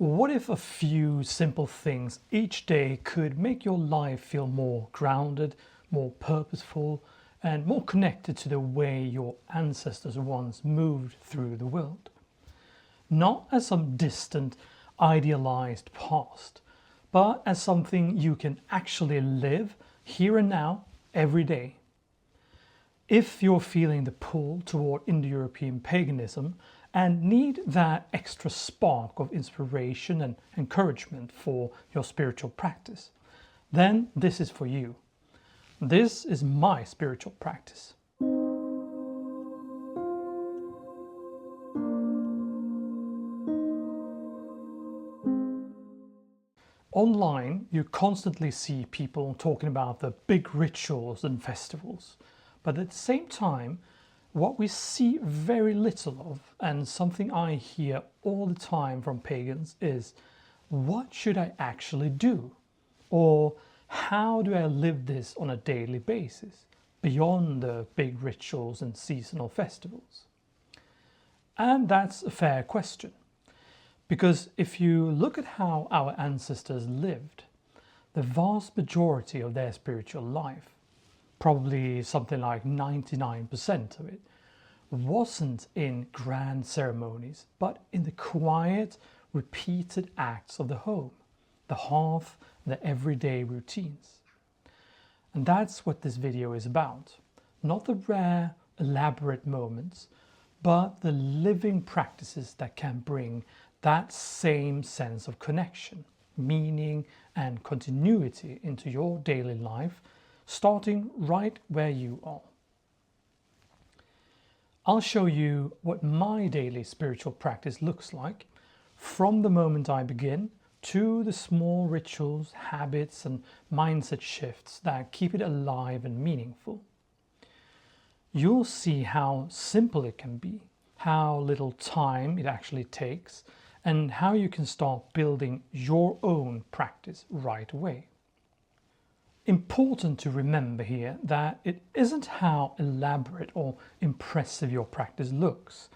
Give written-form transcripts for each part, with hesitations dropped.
What if a few simple things each day could make your life feel more grounded, more purposeful, and more connected to the way your ancestors once moved through the world? Not as some distant, idealized past, but as something you can actually live here and now, every day. If you're feeling the pull toward Indo-European paganism and need that extra spark of inspiration and encouragement for your spiritual practice, then this is for you. This is my spiritual practice. Online, you constantly see people talking about the big rituals and festivals, but at the same time, what we see very little of, and something I hear all the time from pagans, is what should I actually do? Or how do I live this on a daily basis, beyond the big rituals and seasonal festivals? And that's a fair question. Because if you look at how our ancestors lived, the vast majority of their spiritual life, probably something like 99% of it, wasn't in grand ceremonies, but in the quiet, repeated acts of the home, the hearth, the everyday routines. And that's what this video is about. Not the rare, elaborate moments, but the living practices that can bring that same sense of connection, meaning, and continuity into your daily life, starting right where you are. I'll show you what my daily spiritual practice looks like from the moment I begin to the small rituals, habits, and mindset shifts that keep it alive and meaningful. You'll see how simple it can be, how little time it actually takes, and how you can start building your own practice right away. Important to remember here that it isn't how elaborate or impressive your practice looks.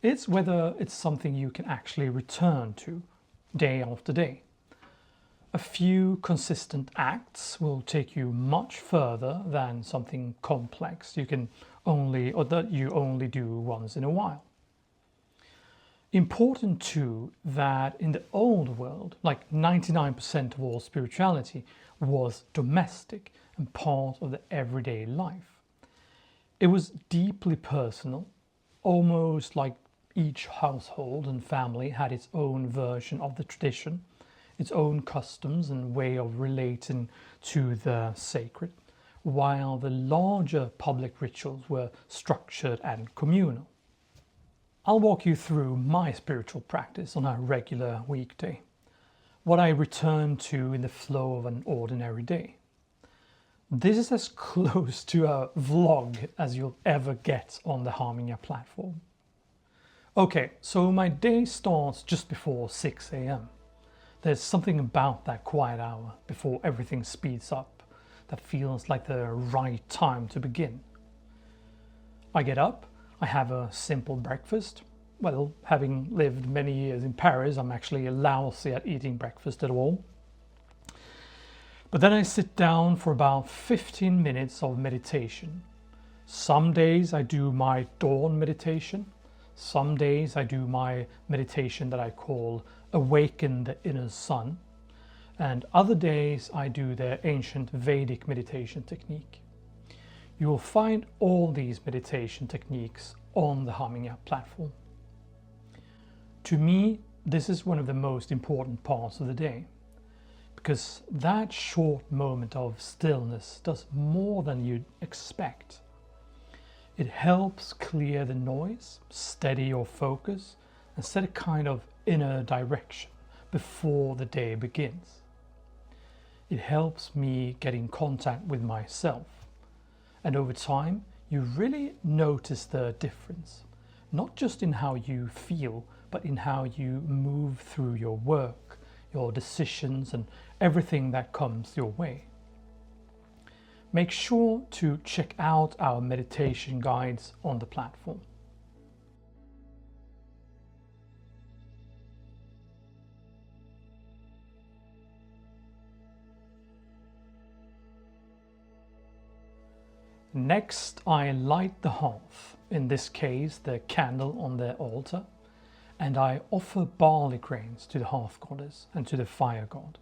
It's whether it's something you can actually return to day after day. A few consistent acts will take you much further than something complex that you only do once in a while. Important too that in the old world, like 99% of all spirituality was domestic and part of the everyday life. It was deeply personal, almost like each household and family had its own version of the tradition, its own customs and way of relating to the sacred, while the larger public rituals were structured and communal. I'll walk you through my spiritual practice on a regular weekday, what I return to in the flow of an ordinary day. This is as close to a vlog as you'll ever get on the Harmonia platform. Okay, so my day starts just before 6 a.m. There's something about that quiet hour before everything speeds up that feels like the right time to begin. I get up. I have a simple breakfast. Well, having lived many years in Paris, I'm actually lousy at eating breakfast at all. But then I sit down for about 15 minutes of meditation. Some days I do my dawn meditation. Some days I do my meditation that I call Awaken the Inner Sun. And other days I do the ancient Vedic meditation technique. You will find all these meditation techniques on the Harmonia platform. To me, this is one of the most important parts of the day, because that short moment of stillness does more than you'd expect. It helps clear the noise, steady your focus, and set a kind of inner direction before the day begins. It helps me get in contact with myself. And over time, you really notice the difference, not just in how you feel, but in how you move through your work, your decisions, and everything that comes your way. Make sure to check out our meditation guides on the platform. Next, I light the hearth, in this case the candle on the altar, and I offer barley grains to the hearth goddess and to the fire god.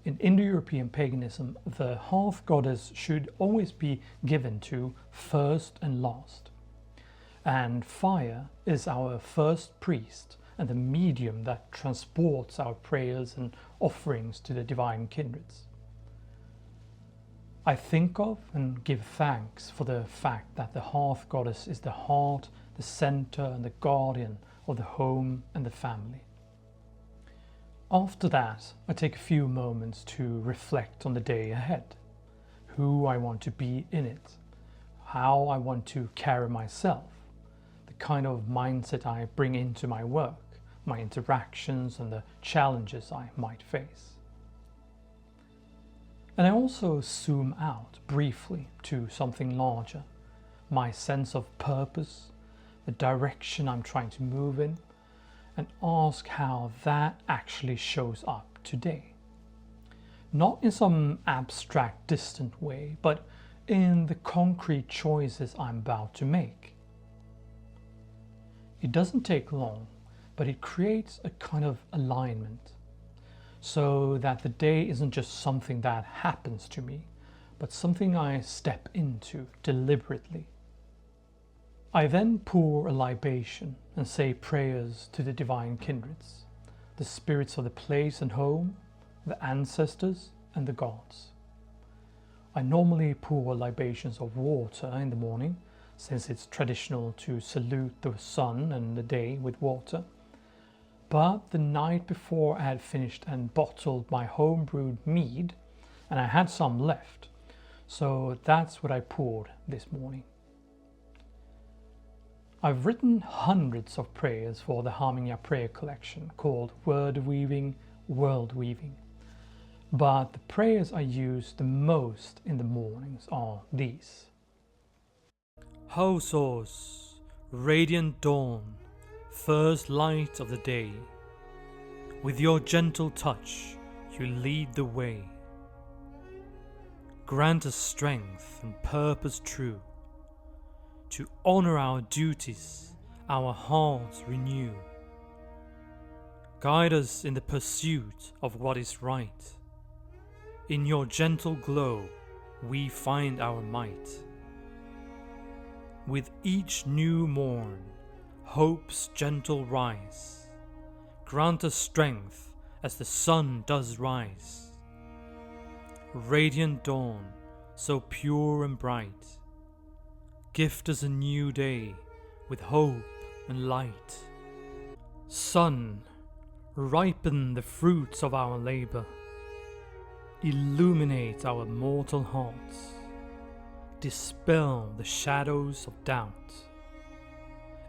In Indo-European paganism, the hearth goddess should always be given to first and last. And fire is our first priest and the medium that transports our prayers and offerings to the divine kindreds. I think of and give thanks for the fact that the hearth goddess is the heart, the center and the guardian of the home and the family. After that, I take a few moments to reflect on the day ahead, who I want to be in it, how I want to carry myself, the kind of mindset I bring into my work, my interactions and the challenges I might face. And I also zoom out briefly to something larger, my sense of purpose, the direction I'm trying to move in, and ask how that actually shows up today. Not in some abstract, distant way, but in the concrete choices I'm about to make. It doesn't take long, but it creates a kind of alignment, so that the day isn't just something that happens to me, but something I step into deliberately. I then pour a libation and say prayers to the divine kindreds, the spirits of the place and home, the ancestors and the gods. I normally pour libations of water in the morning, since it's traditional to salute the sun and the day with water. But the night before I had finished and bottled my home-brewed mead, and I had some left, so that's what I poured this morning. I've written hundreds of prayers for the Harmonia prayer collection called Word Weaving, World Weaving. But the prayers I use the most in the mornings are these. Ho Source, radiant dawn, first light of the day, with your gentle touch you lead the way. Grant us strength and purpose true, to honor our duties, our hearts renew. Guide us in the pursuit of what is right. In your gentle glow we find our might. With each new morn, hope's gentle rise, grant us strength as the sun does rise. Radiant dawn, so pure and bright, gift us a new day with hope and light. Sun, ripen the fruits of our labor, illuminate our mortal hearts, dispel the shadows of doubt,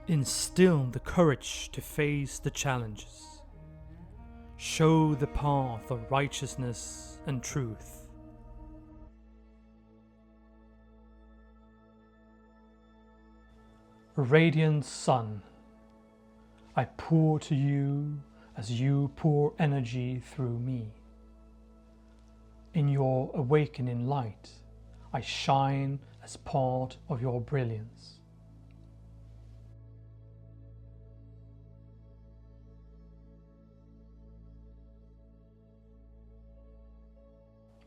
instill the courage to face the challenges, show the path of righteousness and truth. Radiant sun, I pour to you as you pour energy through me. In your awakening light, I shine as part of your brilliance.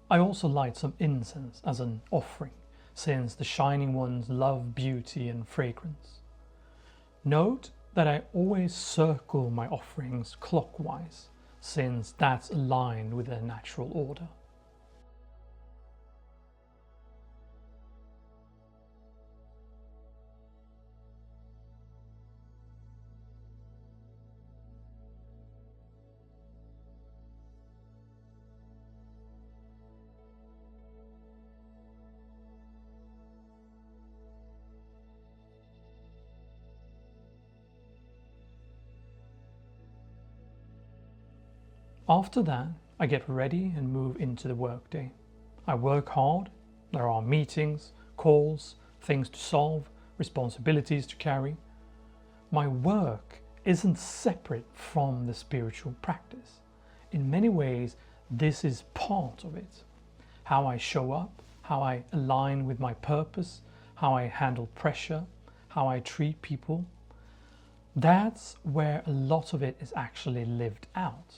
I also light some incense as an offering, since the Shining Ones love beauty and fragrance. Note that I always circle my offerings clockwise, since that's aligned with their natural order. After that, I get ready and move into the workday. I work hard, there are meetings, calls, things to solve, responsibilities to carry. My work isn't separate from the spiritual practice. In many ways, this is part of it. How I show up, how I align with my purpose, how I handle pressure, how I treat people. That's where a lot of it is actually lived out.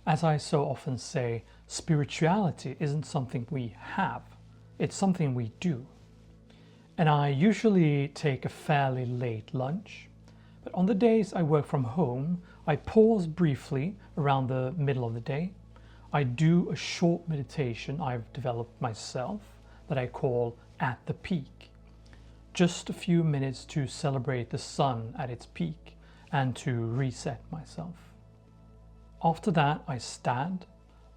As I so often say, spirituality isn't something we have, it's something we do. And I usually take a fairly late lunch, but on the days I work from home, I pause briefly around the middle of the day. I do a short meditation I've developed myself that I call At the Peak. Just a few minutes to celebrate the sun at its peak and to reset myself. After that, I stand,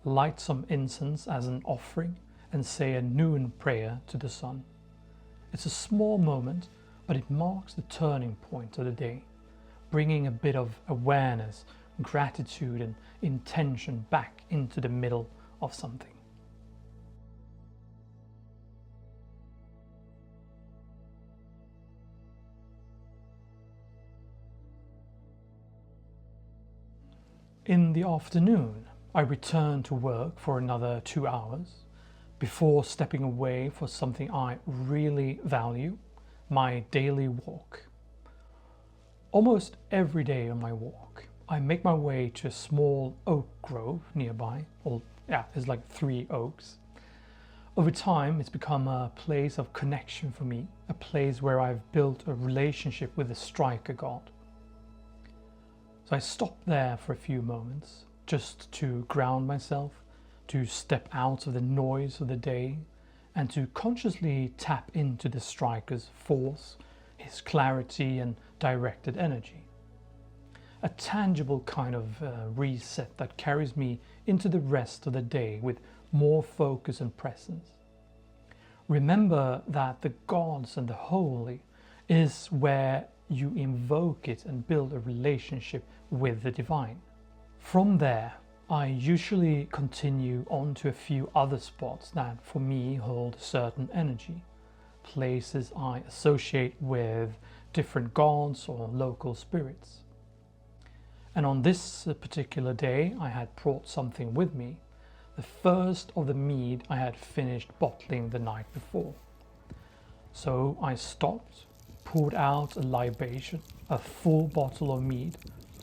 light some incense as an offering, and say a noon prayer to the sun. It's a small moment, but it marks the turning point of the day, bringing a bit of awareness, gratitude, and intention back into the middle of something. In the afternoon, I return to work for another 2 hours before stepping away for something I really value, my daily walk. Almost every day on my walk, I make my way to a small oak grove nearby. There's like 3 oaks. Over time, it's become a place of connection for me, a place where I've built a relationship with the striker god. So I stop there for a few moments just to ground myself, to step out of the noise of the day, and to consciously tap into the striker's force, his clarity and directed energy. A tangible kind of reset that carries me into the rest of the day with more focus and presence. Remember that the gods and the holy is where you invoke it and build a relationship with the divine. From there, I usually continue on to a few other spots that for me hold a certain energy, places I associate with different gods or local spirits. And on this particular day, I had brought something with me, the first of the mead I had finished bottling the night before. So I stopped, poured out a libation, a full bottle of mead,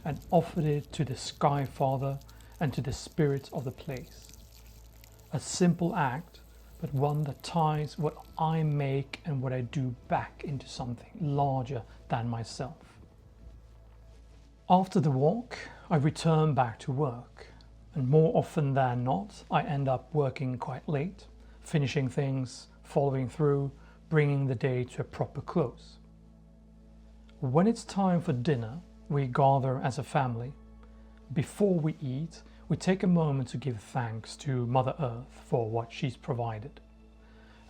and offered it to the Sky Father and to the spirits of the place. A simple act, but one that ties what I make and what I do back into something larger than myself. After the walk, I return back to work, and more often than not, I end up working quite late, finishing things, following through, bringing the day to a proper close. When it's time for dinner, we gather as a family. Before we eat, we take a moment to give thanks to Mother Earth for what she's provided.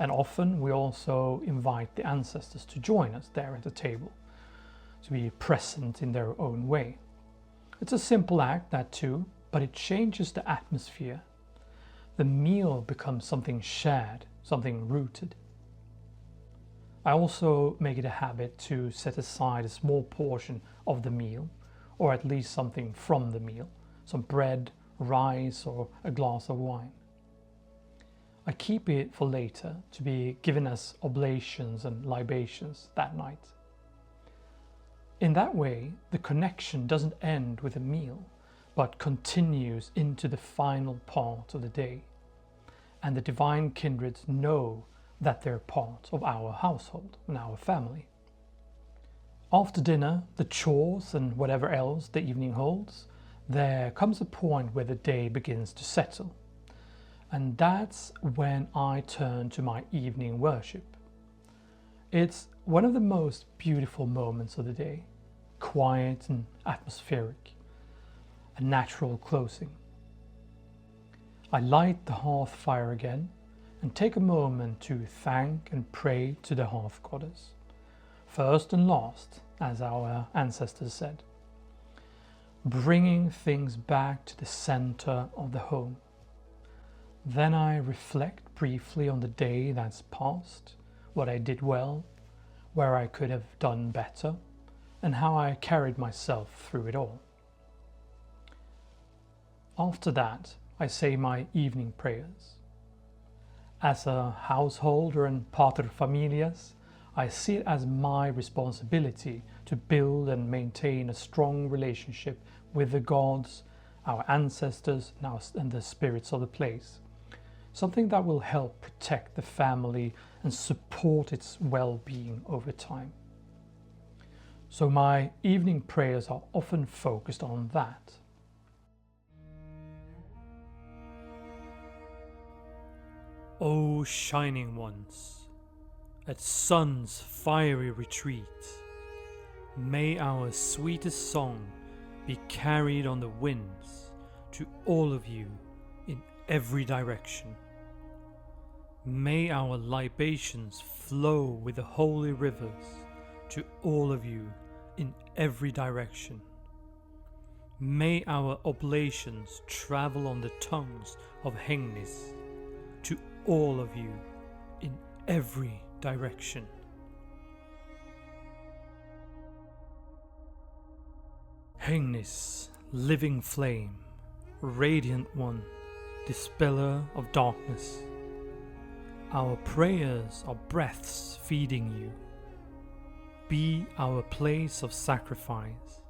And often we also invite the ancestors to join us there at the table, to be present in their own way. It's a simple act, that too, but it changes the atmosphere. The meal becomes something shared, something rooted. I also make it a habit to set aside a small portion of the meal, or at least something from the meal, some bread, rice, or a glass of wine. I keep it for later to be given as oblations and libations that night. In that way, the connection doesn't end with a meal, but continues into the final part of the day, and the divine kindreds know that they're part of our household and our family. After dinner, the chores and whatever else the evening holds, there comes a point where the day begins to settle. And that's when I turn to my evening worship. It's one of the most beautiful moments of the day, quiet and atmospheric, a natural closing. I light the hearth fire again and take a moment to thank and pray to the hearth goddess, first and last, as our ancestors said, bringing things back to the center of the home. Then I reflect briefly on the day that's passed, what I did well, where I could have done better, and how I carried myself through it all. After that, I say my evening prayers. As a householder and pater familias, I see it as my responsibility to build and maintain a strong relationship with the gods, our ancestors, and the spirits of the place. Something that will help protect the family and support its well-being over time. So my evening prayers are often focused on that. O shining ones, at sun's fiery retreat, may our sweetest song be carried on the winds to all of you in every direction. May our libations flow with the holy rivers to all of you in every direction. May our oblations travel on the tongues of Hengnis to all of you in every direction. Hengnis, living flame, radiant one, dispeller of darkness. Our prayers are breaths feeding you. Be our place of sacrifice.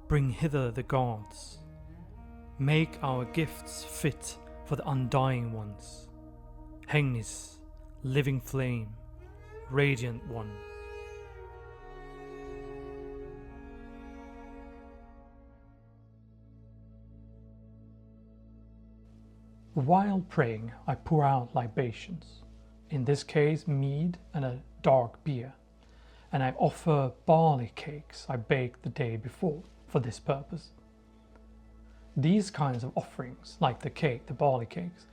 Bring hither the gods. Make our gifts fit for the undying ones. Hengnis, living flame, radiant one. While praying, I pour out libations, in this case mead and a dark beer, and I offer barley cakes I baked the day before for this purpose. These kinds of offerings, like the barley cakes,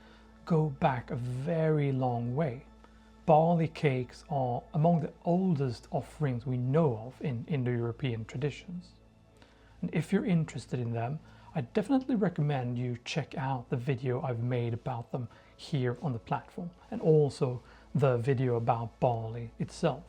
go back a very long way. Barley cakes are among the oldest offerings we know of in Indo-European traditions. And if you're interested in them, I definitely recommend you check out the video I've made about them here on the platform, and also the video about barley itself.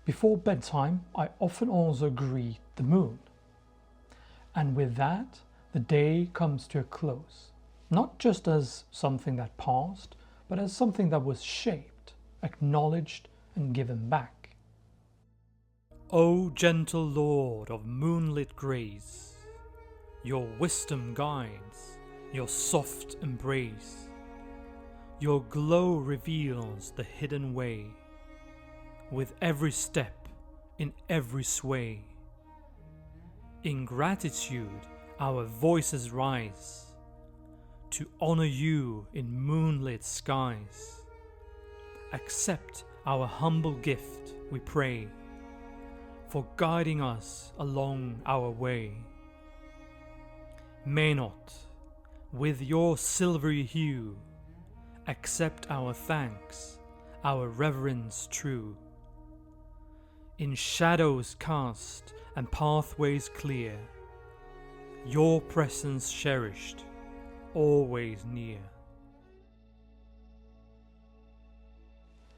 Before bedtime, I often also greet the moon. And with that, the day comes to a close, not just as something that passed, but as something that was shaped, acknowledged, and given back. O gentle Lord of moonlit grace, your wisdom guides, your soft embrace, your glow reveals the hidden way. With every step, in every sway, in gratitude our voices rise to honor you in moonlit skies. Accept our humble gift, we pray, for guiding us along our way. May not, with your silvery hue, accept our thanks, our reverence true. In shadows cast and pathways clear, your presence cherished, always near.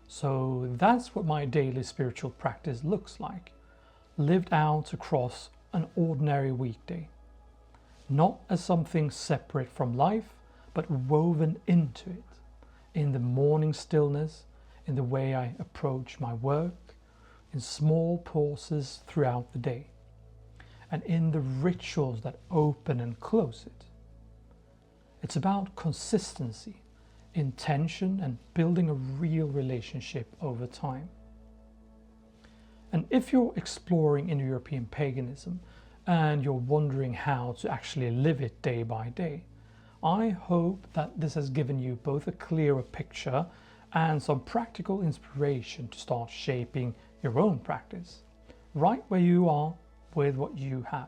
So that's what my daily spiritual practice looks like, lived out across an ordinary weekday. Not as something separate from life, but woven into it, in the morning stillness, in the way I approach my work, in small pauses throughout the day, and in the rituals that open and close it. It's about consistency, intention, and building a real relationship over time. And if you're exploring Indo-European paganism and you're wondering how to actually live it day by day, I hope that this has given you both a clearer picture and some practical inspiration to start shaping your own practice, right where you are with what you have.